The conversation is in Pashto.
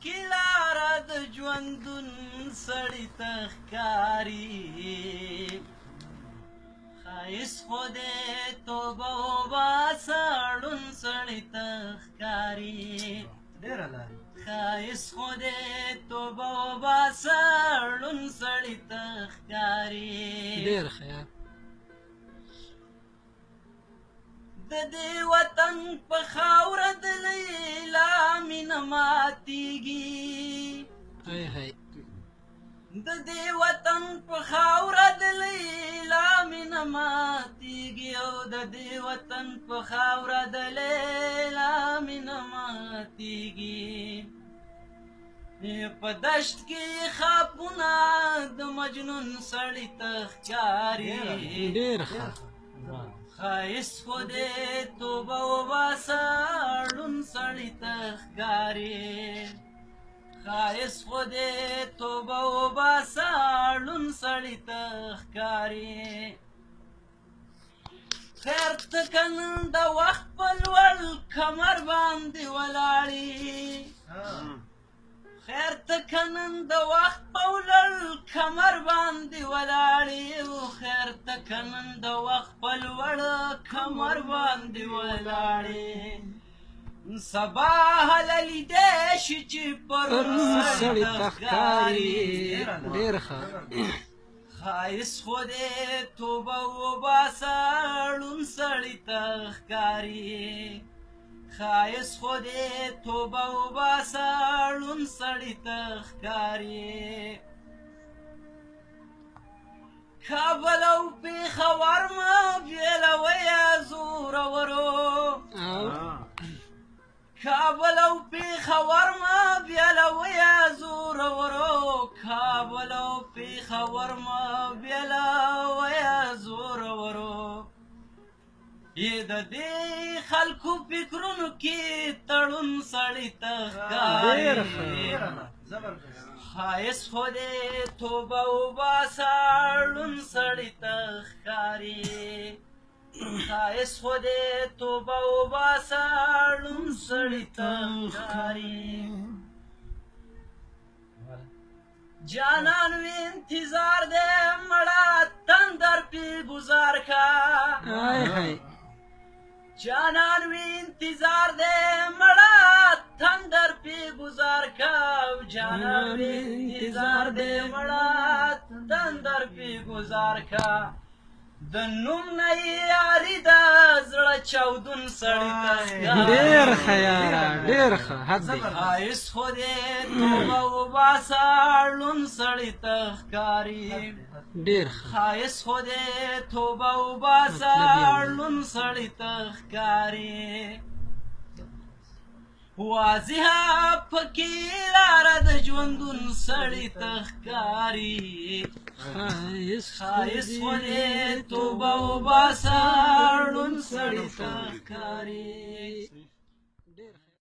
کې لاره د ژوندون سړي ته ښکاري ښایست خو دې توبه وباسه ړوند سړي ته ښکاري ښایست خو دې توبه وباسه ړوند سړي ته ښکاري ډېر خیال د دې وطن په خاوره د لیلا مینه ماتېږي د دې وطن په خاوره د لیلا مینه ماتېږي او د دې وطن په خاوره د لیلا مینه ماتېږي په دشت کې خوابونه د مجنون سړي ته ښکاري ډېر ښه ښایست خو دې توبه وباسه ړوند سړي ته ښکاري ښایست خو دې توبه وباسه ړوند سړي ته ښکاري خیر ته که نن د وخت په لوړ کمر باندې ولاړې خیر ته که نن د وخت په لوړ کمر باندې ولاړې خیر ته که نن د وخت په لوړ کمر باندې ولاړې سبا هله لیدی شي چې پر سړي ته ښکاري ډېر ښه ښایست خو دې توبه وباسه ړوند سړي ته ښکاري ښایست خو دې توبه وباسه ړوند سړي ته ښکاري کابل او پېښور مه بېلویه زورورو کابل او پېښور مه بېلویه زورورو کابل او پېښور مه بېلویه زورورو د دې خلکو فکرونو کې تړون سړي ته ښکاري ښایست خو دې توبه وباسه ړوند سړي ته ښکاري ښایست خو دې توبه وباسه ړوند سړي ته ښکاري جانان وی انتظار دې مړه تندر پې گزار کا جانان وی انتظار دے مڑا تندر پی گزار کا جانان وی انتظار دے مڑا تندر پی گزار کا د نوم نه یاري د زړه چاودون سړي ته ډېر ښه یاره ډېر ښه حد دی ښایست خو دې توبه وباسه ړوند سړي ته ښکاري ډېر ښه ښایست خو دې توبه وباسه ړوند سړي ته ښکاري واضحه پکې لاره د ژوندون سړي ته ښکاري ښایست خو دې توبه وباسه ړوند سړي ته ښکاري